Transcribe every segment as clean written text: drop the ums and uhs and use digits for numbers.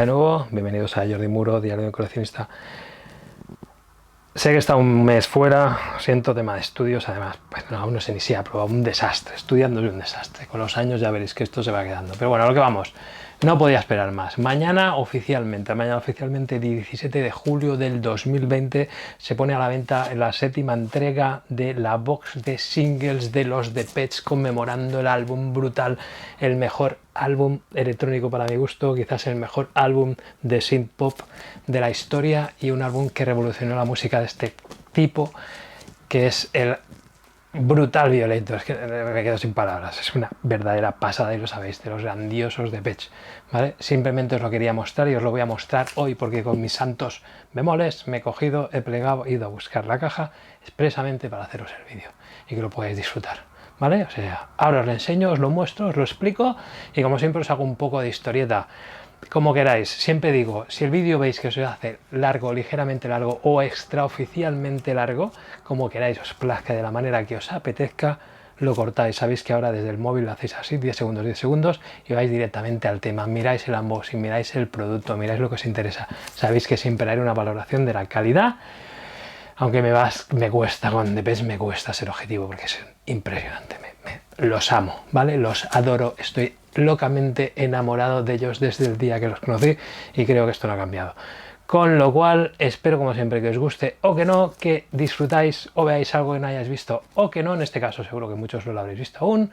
de nuevo, bienvenidos a Jordi Muro, Diario de un Coleccionista. Sé que he estado un mes fuera, siento tema de estudios, además, pues no, aún no sé ni si he aprobado, un desastre, estudiando es un desastre. Con los años ya veréis que esto se va quedando. Pero bueno, a lo que vamos, no podía esperar más. Mañana oficialmente, 17 de julio del 2020, se pone a la venta la 7ª entrega de la box de singles de los Depeche, conmemorando el álbum Brutal, el mejor álbum electrónico para mi gusto, quizás el mejor álbum de synth pop de la historia y un álbum que revolucionó la música de este tipo, que es el Brutal Violator. Es que me quedo sin palabras, es una verdadera pasada y lo sabéis, de los grandiosos Depeche, ¿vale? Simplemente os lo quería mostrar y os lo voy a mostrar hoy porque con mis santos bemoles me he cogido, he plegado, he ido a buscar la caja expresamente para haceros el vídeo y que lo podáis disfrutar. ¿Vale? O sea, ahora os lo enseño, os lo muestro, os lo explico y como siempre os hago un poco de historieta, como queráis. Siempre digo, si el vídeo veis que se hace largo, ligeramente largo o extraoficialmente largo, como queráis, os plazca de la manera que os apetezca, lo cortáis. Sabéis que ahora desde el móvil lo hacéis así, 10 segundos y vais directamente al tema. Miráis el unboxing, miráis el producto, miráis lo que os interesa. Sabéis que siempre haré una valoración de la calidad. Aunque me cuesta, con Depeche me cuesta ser objetivo porque es impresionante, los amo, ¿vale? Los adoro, estoy locamente enamorado de ellos desde el día que los conocí y creo que esto no ha cambiado. Con lo cual, espero como siempre que os guste o que no, que disfrutáis o veáis algo que no hayáis visto o que no, en este caso seguro que muchos no lo habréis visto aún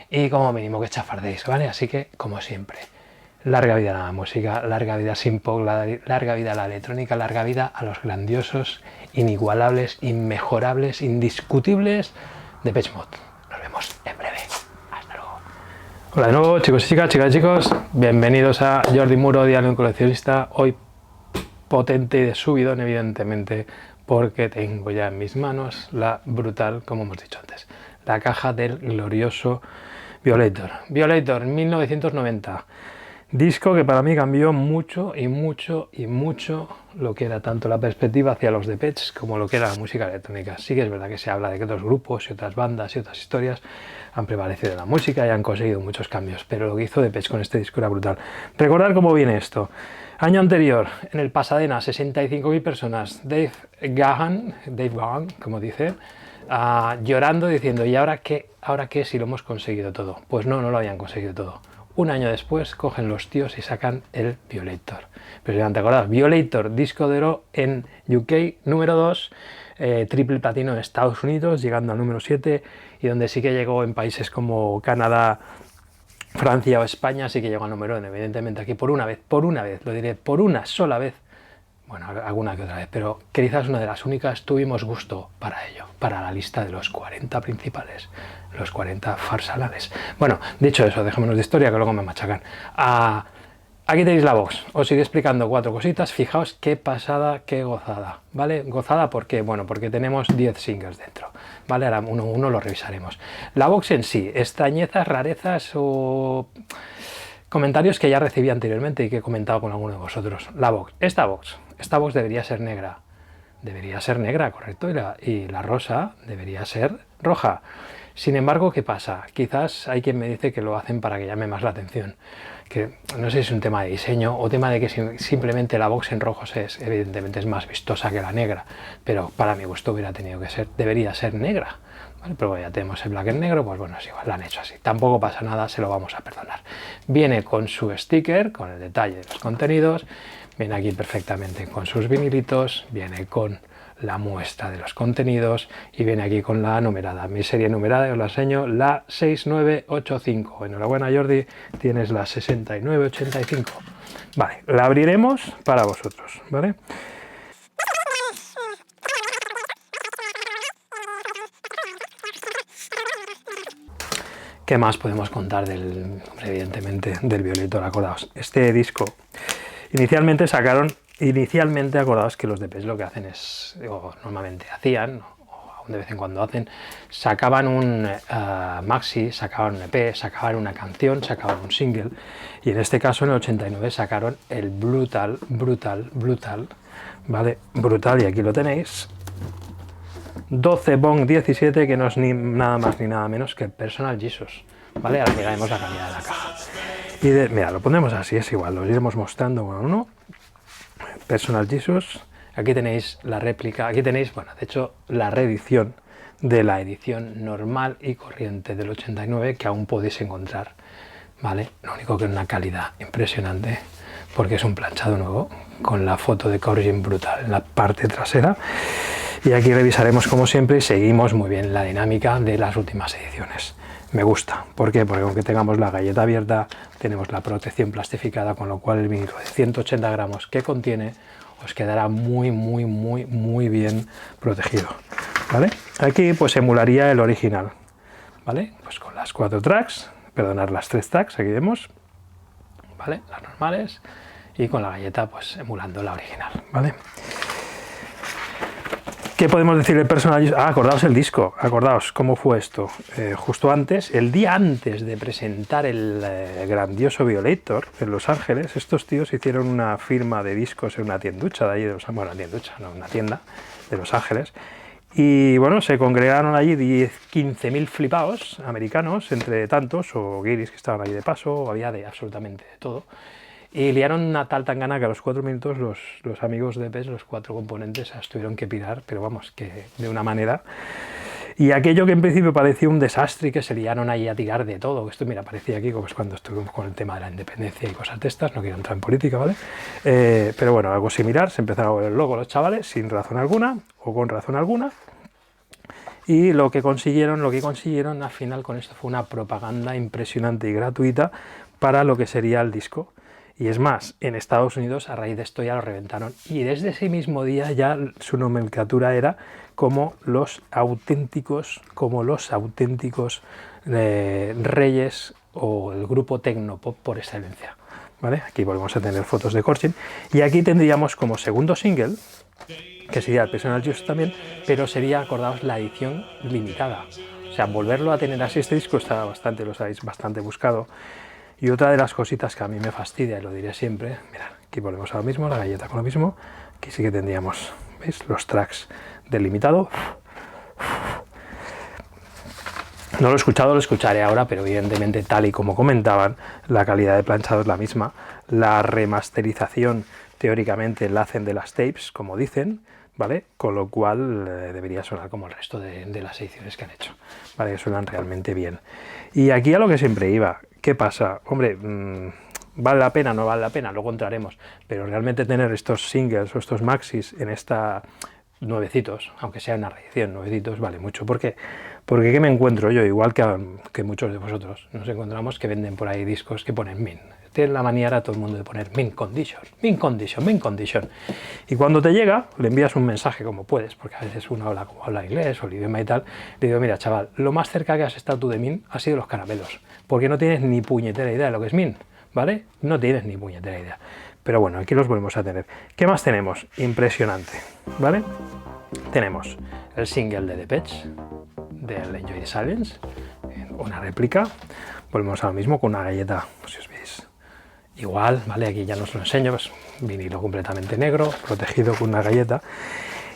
y como mínimo que chafardéis, ¿vale? Así que, como siempre, larga vida a la música, larga vida synth pop, larga vida a la electrónica, larga vida a los grandiosos, inigualables, inmejorables, indiscutibles Depeche Mode. Nos vemos en breve. Hasta luego. Hola de nuevo, chicos y chicas y chicos. Bienvenidos a Jordi Muro, Diario de un Coleccionista. Hoy potente y de subidón, evidentemente, porque tengo ya en mis manos la Brutal, como hemos dicho antes, la caja del glorioso Violator. Violator 1990. Disco que para mí cambió mucho lo que era tanto la perspectiva hacia los Depeche como lo que era la música electrónica. Sí que es verdad que se habla de que otros grupos y otras bandas y otras historias han prevalecido en la música y han conseguido muchos cambios, pero lo que hizo Depeche con este disco era brutal. Recordad cómo viene esto. Año anterior, en el Pasadena, 65.000 personas, Dave Gahan, como dice, llorando diciendo, ¿y ahora qué? ¿Ahora qué si lo hemos conseguido todo? Pues no lo habían conseguido todo. Un año después cogen los tíos y sacan el Violator. Pero si no te acordás, Violator, disco de oro en UK, número 2, triple platino en Estados Unidos, llegando al número 7, y donde sí que llegó en países como Canadá, Francia o España, sí que llegó al número 1. Evidentemente aquí por una vez, lo diré, por una sola vez, bueno, alguna que otra vez, pero quizás una de las únicas, tuvimos gusto para ello, para la lista de los 40 principales, los 40 farsalanes. Bueno, dicho eso, dejémonos de historia que luego me machacan. Aquí tenéis la box, os iré explicando 4 cositas, fijaos qué pasada, qué gozada, ¿vale? Gozada, ¿por qué? Bueno, porque tenemos 10 singles dentro, ¿vale? Ahora uno lo revisaremos. La box en sí, extrañezas, rarezas o comentarios que ya recibí anteriormente y que he comentado con alguno de vosotros. La box, esta box debería ser negra, correcto, y la rosa debería ser roja. Sin embargo, ¿qué pasa? Quizás hay quien me dice que lo hacen para que llame más la atención, que no sé si es un tema de diseño o tema de que simplemente la box en rojos evidentemente es más vistosa que la negra, pero para mi gusto debería ser negra. ¿Vale? Pero ya tenemos el black en negro, pues bueno, es igual, la han hecho así. Tampoco pasa nada, se lo vamos a perdonar. Viene con su sticker, con el detalle de los contenidos, viene aquí perfectamente con sus vinilitos, viene con la muestra de los contenidos y viene aquí con la numerada. Mi serie numerada, os la enseño, la 6985. Enhorabuena, Jordi, tienes la 6985. Vale, la abriremos para vosotros, ¿vale? ¿Qué más podemos contar evidentemente, del Violator? Acordaos, este disco, inicialmente, acordaos que los Depeche lo que hacen es, o normalmente hacían, o aún de vez en cuando hacen, sacaban un maxi, sacaban un EP, sacaban una canción, sacaban un single, y en este caso en el 89 sacaron el Brutal, ¿vale? Brutal, y aquí lo tenéis. 12 Bong 17, que no es ni nada más ni nada menos que el Personal Jesus, ¿vale? Ahora miraremos la calidad de la caja. Y mira, lo ponemos así, es igual, los iremos mostrando uno a uno. Personal Jesus, aquí tenéis la réplica, aquí tenéis, bueno, de hecho, la reedición de la edición normal y corriente del 89 que aún podéis encontrar, ¿vale? Lo único que es una calidad impresionante, porque es un planchado nuevo, con la foto de Corgin brutal en la parte trasera. Y aquí revisaremos como siempre y seguimos muy bien la dinámica de las últimas ediciones. Me gusta, ¿por qué? Porque aunque tengamos la galleta abierta, tenemos la protección plastificada, con lo cual el vinilo de 180 gramos que contiene os quedará muy bien protegido, ¿vale? Aquí pues emularía el original, ¿vale? Pues con las 4 tracks, perdonad, las 3 tracks, aquí vemos, ¿vale? Las normales, y con la galleta pues emulando la original, ¿vale? ¿Qué podemos decir del personal? Acordaos el disco, acordaos cómo fue esto. Justo antes, el día antes de presentar el grandioso Violator en Los Ángeles, estos tíos hicieron una firma de discos en una tienducha de allí, una tienda de Los Ángeles. Y bueno, se congregaron allí 15.000 flipaos americanos, entre tantos, o guiris que estaban allí de paso, había de absolutamente de todo. Y liaron una tal tangana que a los 4 minutos los amigos de PES, los 4 componentes, tuvieron que pirar, pero vamos, que de una manera. Y aquello que en principio parecía un desastre y que se liaron ahí a tirar de todo, esto mira, parecía aquí como es cuando estuvimos con el tema de la independencia y cosas de estas, no quiero entrar en política, ¿vale? Pero bueno, algo similar, se empezaron a ver luego los chavales sin razón alguna, o con razón alguna. Y lo que consiguieron al final con esto fue una propaganda impresionante y gratuita para lo que sería el disco. Y es más, en Estados Unidos a raíz de esto ya lo reventaron. Y desde ese mismo día ya su nomenclatura era como los auténticos reyes o el grupo tecnopop por excelencia, ¿vale? Aquí volvemos a tener fotos de Corgin. Y aquí tendríamos como segundo single, que sería el Personal Jesus también, pero sería, acordaos, la edición limitada. O sea, volverlo a tener así, este disco está bastante, lo sabéis, bastante buscado. Y otra de las cositas que a mí me fastidia, y lo diré siempre, mirad, aquí volvemos a lo mismo, la galleta con lo mismo, aquí sí que tendríamos, ¿veis?, los tracks del limitado. No lo he escuchado, lo escucharé ahora, pero evidentemente, tal y como comentaban, la calidad de planchado es la misma. La remasterización, teóricamente, la hacen de las tapes, como dicen, ¿vale? Con lo cual debería sonar como el resto de las ediciones que han hecho, ¿vale? Que suenan realmente bien. Y aquí a lo que siempre iba, ¿qué pasa? Hombre, ¿vale la pena? No vale la pena, luego entraremos, pero realmente tener estos singles o estos maxis en esta nuevecitos, aunque sea una reedición, nuevecitos, vale mucho. ¿Por qué? Porque ¿qué me encuentro yo? Igual que muchos de vosotros, nos encontramos que venden por ahí discos que ponen min. Tienen la manía a todo el mundo de poner min condition, min condition, min condition. Y cuando te llega, le envías un mensaje como puedes, porque a veces uno habla como habla inglés o el idioma y tal, le digo, mira chaval, lo más cerca que has estado tú de min ha sido los caramelos, porque no tienes ni puñetera idea de lo que es min, ¿vale? No tienes ni puñetera idea. Pero bueno, aquí los volvemos a tener. ¿Qué más tenemos? Impresionante, ¿vale? Tenemos el single de Depeche, del Enjoy the Silence, una réplica. Volvemos a lo mismo con una galleta, si os veis, igual, ¿vale? Aquí ya no os lo enseño, pues vinilo completamente negro, protegido con una galleta.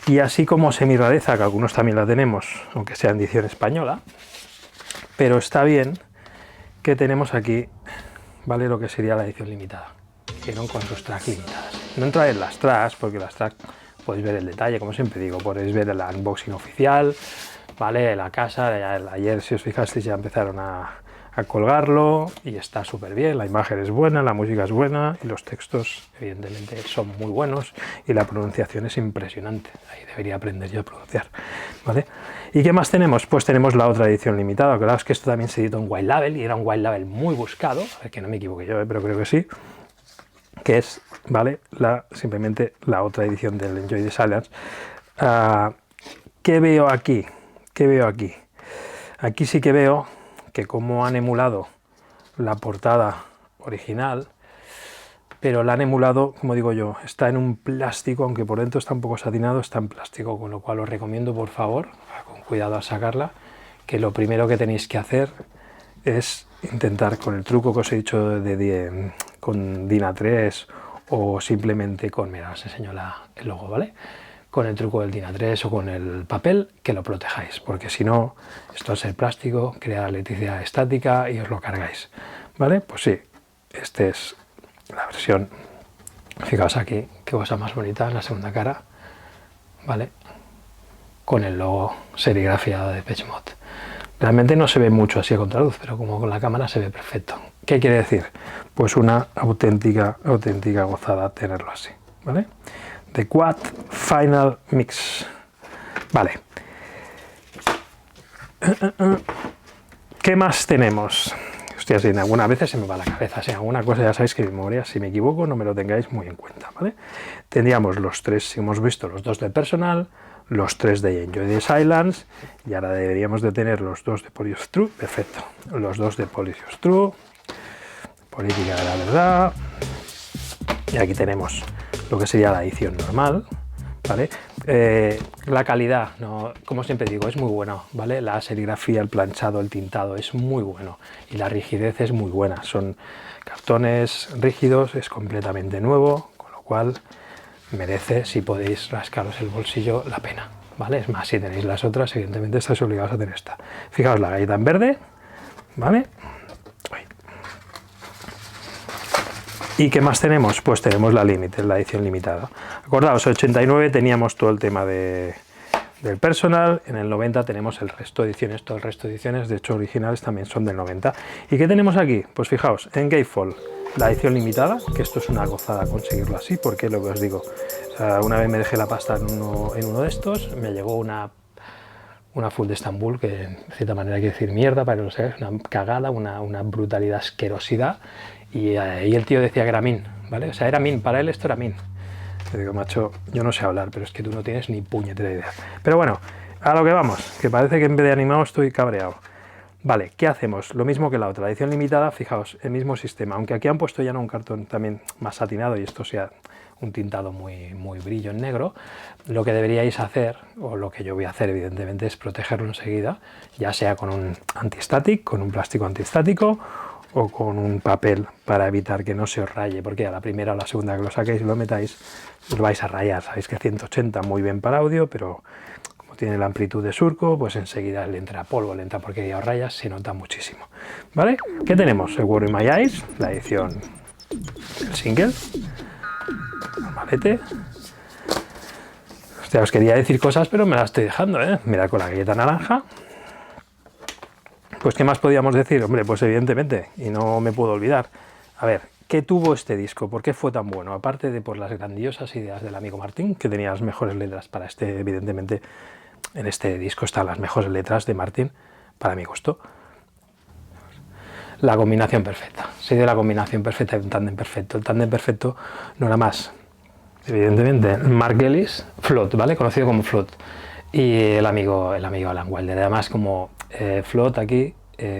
Y así como semi-rareza, que algunos también la tenemos, aunque sea en edición española, pero está bien que tenemos aquí, ¿vale?, lo que sería la edición limitada, que no con sus tracks limitadas. No entraré en las tracks, porque las tracks podéis ver el detalle, como siempre digo, podéis ver el unboxing oficial, ¿vale?, la casa, ayer si os fijasteis ya empezaron a colgarlo y está súper bien, la imagen es buena, la música es buena y los textos evidentemente son muy buenos y la pronunciación es impresionante, ahí debería aprender yo a pronunciar, ¿vale? ¿Y qué más tenemos? Pues tenemos la otra edición limitada, claro, es que esto también se editó en White Label y era un White Label muy buscado, a ver que no me equivoque yo, pero creo que sí, que es, ¿vale?, simplemente la otra edición del Enjoy the Silence. ¿Qué veo aquí? ¿Qué veo aquí? Aquí sí que veo que como han emulado la portada original, pero la han emulado, como digo yo, está en un plástico, aunque por dentro está un poco satinado, está en plástico, con lo cual os recomiendo, por favor, con cuidado a sacarla, que lo primero que tenéis que hacer es intentar con el truco que os he dicho con DIN A3 o simplemente con, mira, os enseño el logo, ¿vale?, con el truco del DIN A3 o con el papel, que lo protejáis, porque si no, esto al ser plástico, crea electricidad estática y os lo cargáis, ¿vale? Pues sí, Esta es la versión, fijaos aquí, qué cosa más bonita en la segunda cara, ¿vale? Con el logo serigrafiado de Depeche Mode. Realmente no se ve mucho así a contraluz, pero como con la cámara se ve perfecto. ¿Qué quiere decir? Pues una auténtica gozada tenerlo así, ¿vale? The Quad Final Mix. Vale. ¿Qué más tenemos? Hostia, si en algunas veces se me va la cabeza, si en alguna cosa ya sabéis que mi memoria, si me equivoco, no me lo tengáis muy en cuenta, ¿vale? Tendríamos los tres, si hemos visto, los dos de Personal, los tres de Enjoy the Silence, y ahora deberíamos de tener los dos de Polish True, perfecto, los dos de Polish True, Política de la Verdad, y aquí tenemos lo que sería la edición normal, ¿vale? La calidad, no, como siempre digo, es muy buena, ¿vale? La serigrafía, el planchado, el tintado es muy bueno, y la rigidez es muy buena, son cartones rígidos, es completamente nuevo, con lo cual merece, si podéis rascaros el bolsillo, la pena, ¿vale? Es más, si tenéis las otras, evidentemente estáis obligados a tener esta. Fijaos, la galleta en verde, ¿vale? ¿Y qué más tenemos? Pues tenemos la Limited, la edición limitada. Acordaos, en 89 teníamos todo el tema del Personal, en el 90 tenemos el resto de ediciones, todo el resto de ediciones, de hecho originales también son del 90. ¿Y qué tenemos aquí? Pues fijaos, en Gatefold, la edición limitada, que esto es una gozada conseguirlo así, porque lo que os digo, una vez me dejé la pasta en uno de estos, me llegó una full de Estambul, que de cierta manera quiere decir mierda, para que lo seáis, una cagada, una brutalidad, asquerosidad, y el tío decía que era min, ¿vale? O sea, era min, para él esto era min. Le digo, macho, yo no sé hablar, pero es que tú no tienes ni puñetera idea. Pero bueno, a lo que vamos, que parece que en vez de animado estoy cabreado. Vale, ¿qué hacemos? Lo mismo que la otra, la edición limitada, fijaos, el mismo sistema, aunque aquí han puesto ya no un cartón también más satinado y esto sea un tintado muy brillo en negro, lo que deberíais hacer, o lo que yo voy a hacer evidentemente, es protegerlo enseguida, ya sea con un anti-static, con un plástico antiestático, o con un papel para evitar que no se os raye, porque a la primera o la segunda que lo saquéis y lo metáis, os vais a rayar. Sabéis que 180 muy bien para audio, pero como tiene la amplitud de surco, pues enseguida le entra polvo, le entra porquería o rayas, se nota muchísimo. ¿Vale? ¿Qué tenemos? El Worry My Eyes, la edición, el single, normalete. Hostia, os quería decir cosas, pero me las estoy dejando, ¿eh? Mirad, con la galleta naranja. Pues, ¿qué más podíamos decir? Hombre, pues evidentemente, y no me puedo olvidar. A ver, ¿qué tuvo este disco? ¿Por qué fue tan bueno? Aparte de por las grandiosas ideas del amigo Martín, que tenía las mejores letras para este, evidentemente, en este disco están las mejores letras de Martín, para mi gusto. La combinación perfecta. Se dio la combinación perfecta de un tándem perfecto. El tándem perfecto no era más, evidentemente, Mark Ellis, Flood, ¿vale? Conocido como Flood. Y el amigo Alan Wilder. Además, como Flood aquí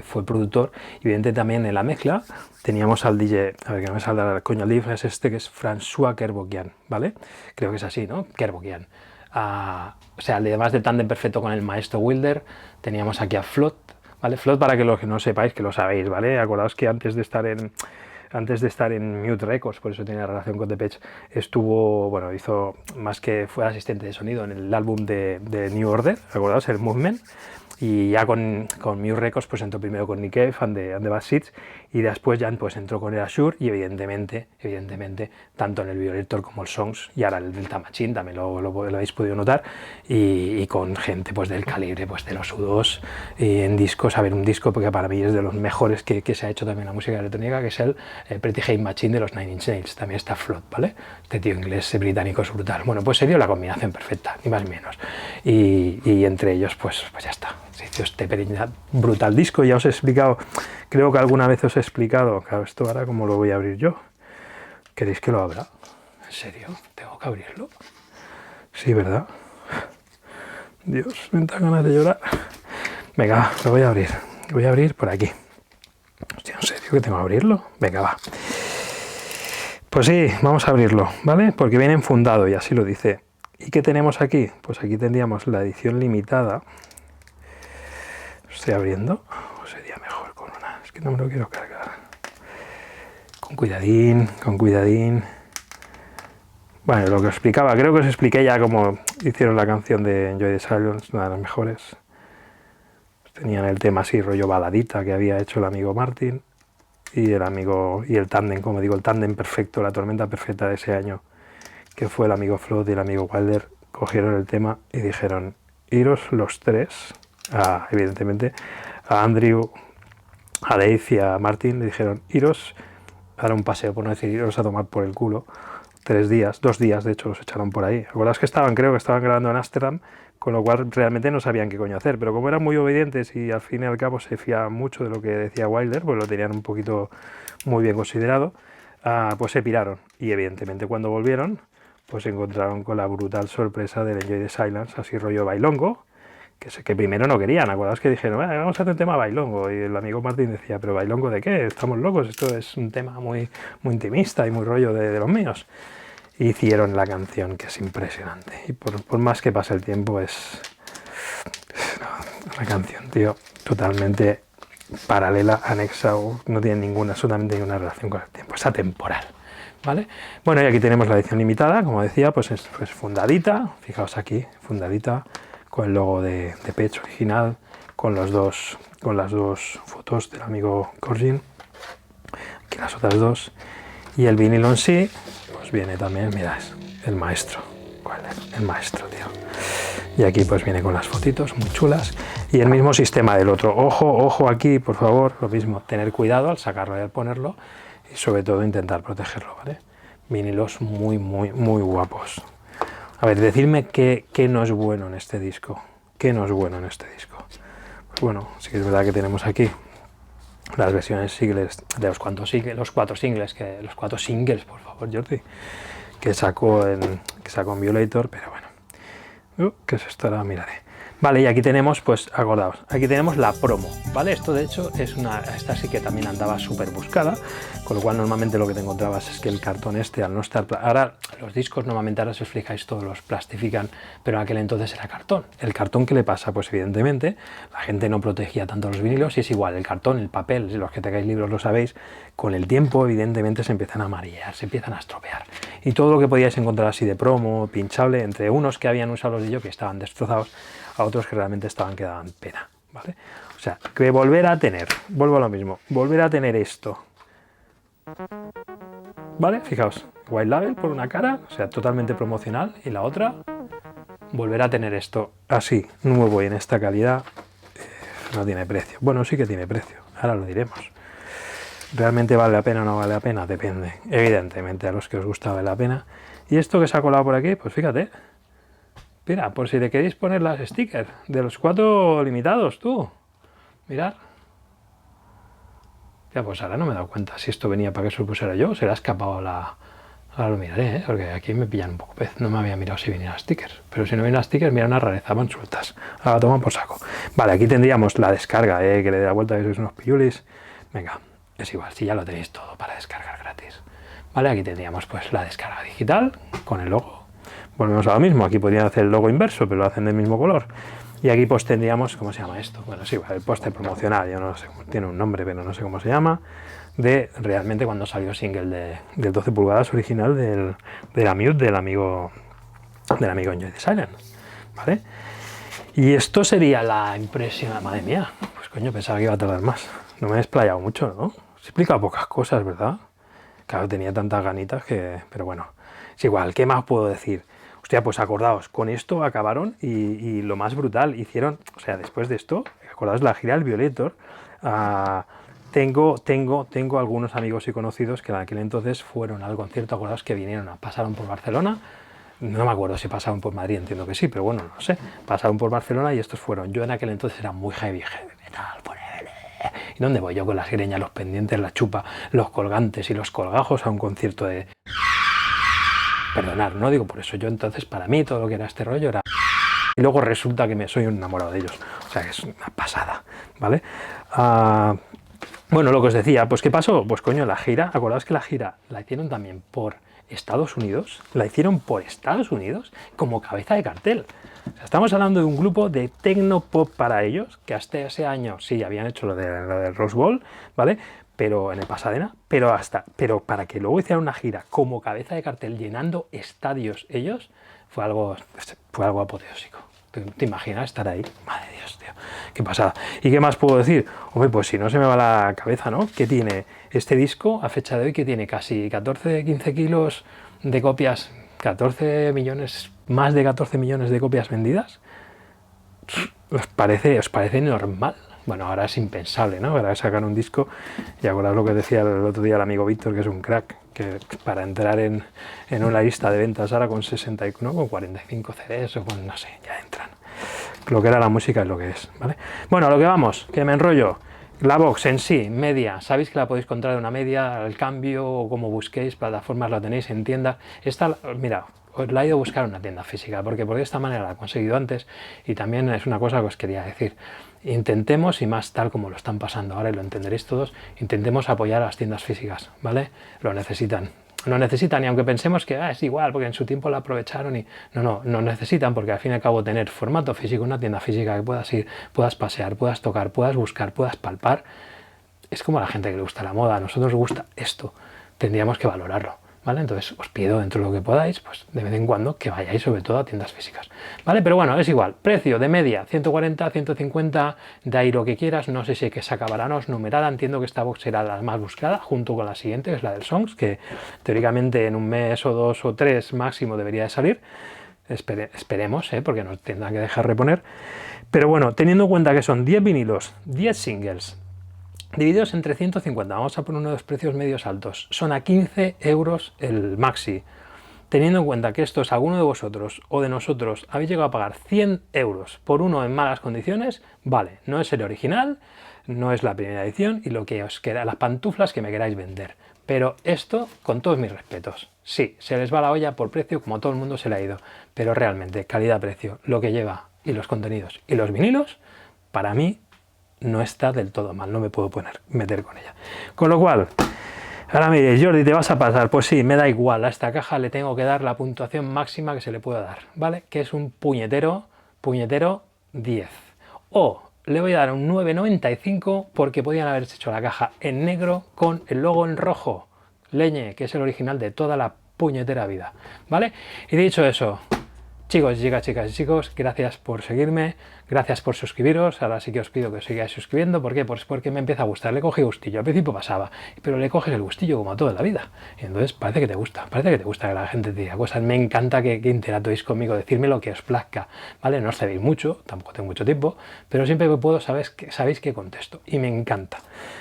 fue productor, y evidentemente también en la mezcla teníamos al DJ, a ver que no me salga la coña, es este que es François Kerbokian, ¿vale? Creo que es así, ¿no? Kerbokian. O sea, además del tándem perfecto con el maestro Wilder, teníamos aquí a Flood, ¿vale? Flood, para que los que no sepáis, que lo sabéis, ¿vale? Acordaos que antes de estar en Mute Records, por eso tiene relación con Depeche, estuvo, bueno, hizo más que fue asistente de sonido en el álbum de New Order, ¿acordaos? El Movement, y ya con Mute Records pues entró primero con Nick Cave and the Bad Seeds, y después ya pues entró con el Assure, y evidentemente tanto en el Violator como el Songs, y ahora el Delta Machine también lo habéis podido notar, y con gente pues del calibre pues de los U2, y en discos, a ver, un disco porque para mí es de los mejores que se ha hecho también la música electrónica, que es el Pretty Hate Machine de los Nine Inch Nails. También está Flood, ¿vale? Este tío inglés británico es brutal. Bueno, pues se dio la combinación perfecta, ni más ni menos, y entre ellos pues ya está, se hizo este brutal disco. Ya os he explicado, creo que alguna vez os he explicado, claro, esto ahora como lo voy a abrir yo, ¿queréis que lo abra? ¿En serio? ¿Tengo que abrirlo? Sí, ¿verdad? Dios, me da ganas de llorar. Venga, lo voy a abrir. Lo voy a abrir por aquí. Hostia, ¿en serio que tengo que abrirlo? Venga, va. Pues sí, vamos a abrirlo, ¿vale? Porque viene enfundado y así lo dice. ¿Y qué tenemos aquí? Pues aquí tendríamos la edición limitada. Estoy abriendo. O sería mejor con una. Es que no me lo quiero cargar. Con cuidadín, con cuidadín. Bueno, lo que os explicaba, creo que os expliqué ya cómo hicieron la canción de Enjoy the Silence, una de las mejores. Tenían el tema así, rollo baladita, que había hecho el amigo Martin. y el amigo, y el tándem, como digo, el tándem perfecto, la tormenta perfecta de ese año, que fue el amigo Flood y el amigo Wilder, cogieron el tema y dijeron, iros los tres, evidentemente, a Andrew, a Dave y a Martin, le dijeron, iros a dar un paseo, por no decir, iros a tomar por el culo, 3 días, 2 días, de hecho, los echaron por ahí. ¿Recuerdas que creo que estaban grabando en Ámsterdam, con lo cual realmente no sabían qué coño hacer, pero como eran muy obedientes y al fin y al cabo se fiaban mucho de lo que decía Wilder, pues lo tenían un poquito muy bien considerado, pues se piraron. Y evidentemente cuando volvieron, pues se encontraron con la brutal sorpresa del Enjoy the Silence, así rollo bailongo, que primero no querían. ¿Acordaos que dijeron, vamos a hacer un tema bailongo? Y el amigo Martín decía, ¿pero bailongo de qué? Estamos locos, esto es un tema muy, muy intimista y muy rollo de los míos. Hicieron la canción, que es impresionante, y por más que pase el tiempo es una canción, tío, totalmente paralela, anexa, o no tiene ninguna, absolutamente ninguna relación con el tiempo, es atemporal, ¿vale? Bueno, y aquí tenemos la edición limitada, como decía, pues es fundadita, fijaos aquí, fundadita, con el logo de Page original, con las dos fotos del amigo Corgin, aquí las otras dos, y el vinilo en sí, pues viene también, mirad, el maestro, ¿cuál es? El maestro, tío. Y aquí pues viene con las fotitos muy chulas y el mismo sistema del otro. Ojo aquí, por favor, lo mismo, tener cuidado al sacarlo y al ponerlo y sobre todo intentar protegerlo, ¿vale? Vinilos muy guapos. A ver, decidme qué no es bueno en este disco. ¿Qué no es bueno en este disco? Pues bueno, sí que es verdad que tenemos aquí las versiones singles de los 4 singles, por favor, Jordi, que sacó en Violator, pero bueno, ¿qué es esto? Ahora miraré. Vale, y aquí tenemos, pues acordaos, aquí tenemos la promo, ¿vale? Esto de hecho es esta sí que también andaba súper buscada, con lo cual normalmente lo que te encontrabas es que el cartón al no estar, ahora los discos normalmente ahora si os fijáis todos los plastifican, pero en aquel entonces era cartón. ¿El cartón qué le pasa? Pues evidentemente la gente no protegía tanto los vinilos y es igual, el cartón, el papel, si los que tengáis libros lo sabéis, con el tiempo evidentemente se empiezan a amarillar, se empiezan a estropear. Y todo lo que podíais encontrar así de promo, pinchable, entre unos que habían usado los de yo que estaban destrozados, a otros que realmente que daban pena, ¿vale? O sea, que volver a tener, vuelvo a lo mismo, volver a tener esto, ¿vale? Fijaos, White Label por una cara, o sea, totalmente promocional, y la otra, volver a tener esto así, nuevo y en esta calidad, no tiene precio. Bueno, sí que tiene precio, ahora lo diremos. ¿Realmente vale la pena o no vale la pena? Depende. Evidentemente, a los que os gusta vale la pena. Y esto que se ha colado por aquí, pues fíjate, mira, por si le queréis poner las stickers de los 4 limitados, tú. Mirad. Ya, pues ahora no me he dado cuenta si esto venía para que se lo pusiera yo o se le ha escapado la... Ahora lo miraré, porque aquí me pillan un poco pez. No me había mirado si venían stickers. Pero si no vienen stickers, mira una rareza, van sueltas. Ahora toman por saco. Vale, aquí tendríamos la descarga, que le dé la vuelta, que sois unos pillulis. Venga, es igual, si ya lo tenéis todo para descargar gratis. Vale, aquí tendríamos pues la descarga digital con el logo. Volvemos a lo mismo, aquí podrían hacer el logo inverso, pero lo hacen del mismo color. Y aquí pues tendríamos, ¿cómo se llama esto? Bueno, sí, el póster promocional, yo no sé, tiene un nombre, pero no sé cómo se llama, de realmente cuando salió single del 12 pulgadas original de la Mute del amigo Enjoy the Silence, ¿vale? Y esto sería la impresión, madre mía, pues coño, pensaba que iba a tardar más. No me he explayado mucho, ¿no? Se explica pocas cosas, ¿verdad? Claro, tenía tantas ganitas que... Pero bueno, es igual, ¿qué más puedo decir? Hostia, pues acordaos, con esto acabaron y lo más brutal, hicieron, o sea, después de esto, acordaos la gira del Violator, tengo algunos amigos y conocidos que en aquel entonces fueron al concierto, acordaos que pasaron por Barcelona, no me acuerdo si pasaron por Madrid, entiendo que sí, pero bueno, no sé, pasaron por Barcelona y estos fueron, yo en aquel entonces era muy heavy metal, ¿y dónde voy yo con las greñas, los pendientes, la chupa, los colgantes y los colgajos a un concierto de... Perdonar, no digo por eso, yo entonces para mí todo lo que era este rollo era... Y luego resulta que me soy un enamorado de ellos, o sea que es una pasada, ¿vale? Bueno, lo que os decía, pues ¿qué pasó? Pues coño, la gira, acordaos que la gira la hicieron también por Estados Unidos, como cabeza de cartel. O sea, estamos hablando de un grupo de techno pop para ellos, que hasta ese año sí habían hecho lo del Rose Bowl, ¿vale? Pero en el Pasadena, pero para que luego hicieran una gira como cabeza de cartel llenando estadios ellos, fue algo apoteósico. ¿Te imaginas estar ahí? Madre de Dios. Dios, tío, qué pasada. ¿Y qué más puedo decir? Hombre, pues si no se me va la cabeza, ¿no? Que tiene este disco, a fecha de hoy, que tiene casi 14, 15 kilos de copias, 14 millones, más de 14 millones de copias vendidas. ¿Os parece normal? Bueno, ahora es impensable, ¿no? Ahora sacar un disco, y acordaos lo que decía el otro día el amigo Víctor, que es un crack, que para entrar en una lista de ventas ahora con 60, ¿no? Con 45 CDs o con, no sé, ya entran. Lo que era la música es lo que es, ¿vale? Bueno, a lo que vamos, que me enrollo. La box en sí, media, sabéis que la podéis encontrar en una media, al cambio, o como busquéis, plataformas la tenéis en tiendas. Esta, mira, os la he ido a buscar en una tienda física, porque de esta manera la he conseguido antes, y también es una cosa que os quería decir. Intentemos, y más tal como lo están pasando ahora, y lo entenderéis todos, intentemos apoyar a las tiendas físicas, ¿vale? Lo necesitan. No necesitan, y aunque pensemos que es igual, porque en su tiempo la aprovecharon, y no necesitan, porque al fin y al cabo tener formato físico, una tienda física que puedas ir, puedas pasear, puedas tocar, puedas buscar, puedas palpar, es como a la gente que le gusta la moda. A nosotros nos gusta esto, tendríamos que valorarlo, ¿vale? Entonces os pido, dentro de lo que podáis, pues de vez en cuando que vayáis sobre todo a tiendas físicas, ¿vale? Pero bueno, es igual, precio de media 140, 150, de ahí lo que quieras. No sé si es que se acabará, no es numerada, entiendo que esta box será la más buscada junto con la siguiente, que es la del Songs, que teóricamente en un mes o 2 o 3 máximo debería de salir. Esperemos, porque nos tendrán que dejar reponer. Pero bueno, teniendo en cuenta que son 10 vinilos, 10 singles, divididos entre 150, vamos a poner uno de los precios medios altos, son a 15 euros el maxi. Teniendo en cuenta que estos, alguno de vosotros o de nosotros habéis llegado a pagar 100 euros por uno en malas condiciones, vale, no es el original, no es la primera edición, y lo que os queda, las pantuflas que me queráis vender. Pero esto, con todos mis respetos, sí, se les va la olla por precio, como todo el mundo se le ha ido, pero realmente, calidad-precio, lo que lleva, y los contenidos, y los vinilos, para mí, no está del todo mal, no me puedo meter con ella. Con lo cual, ahora me diréis, Jordi, ¿te vas a pasar? Pues sí, me da igual, a esta caja le tengo que dar la puntuación máxima que se le pueda dar, ¿vale? Que es un puñetero 10. O le voy a dar un 9,95 porque podían haber hecho la caja en negro con el logo en rojo, Leñe, que es el original de toda la puñetera vida, ¿vale? Y dicho eso, chicos, chicas y chicos, gracias por seguirme, gracias por suscribiros. Ahora sí que os pido que os sigáis suscribiendo. ¿Por qué? Pues porque me empieza a gustar. Le cogí gustillo, al principio pasaba, pero le coges el gustillo como a toda la vida. Y entonces parece que te gusta que la gente te diga cosas. Me encanta que interactuéis conmigo, decirme lo que os plazca, ¿vale? No os sabéis mucho, tampoco tengo mucho tiempo, pero siempre que puedo sabéis que contesto, y me encanta,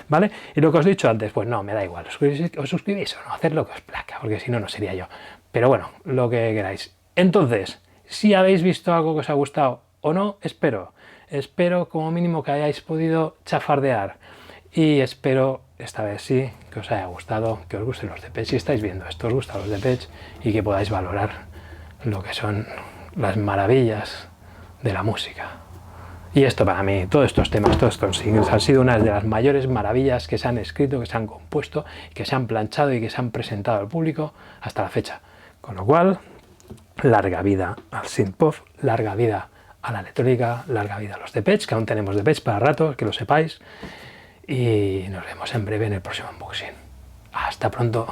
¿vale? Y lo que os he dicho antes, pues no, me da igual, os suscribís o no, hacer lo que os plazca, porque si no, no sería yo. Pero bueno, lo que queráis. Entonces, si habéis visto algo que os ha gustado o no, espero como mínimo que hayáis podido chafardear, y espero esta vez sí que os haya gustado, que os gusten los Depeche. Si estáis viendo esto, os gustan los Depeche, y que podáis valorar lo que son las maravillas de la música. Y esto para mí, todos estos temas, todos estos singles han sido una de las mayores maravillas que se han escrito, que se han compuesto, que se han planchado y que se han presentado al público hasta la fecha. Con lo cual, larga vida al synthpop, larga vida a la electrónica, larga vida a los Depeche, que aún tenemos Depeche para rato, que lo sepáis, y nos vemos en breve en el próximo unboxing. Hasta pronto.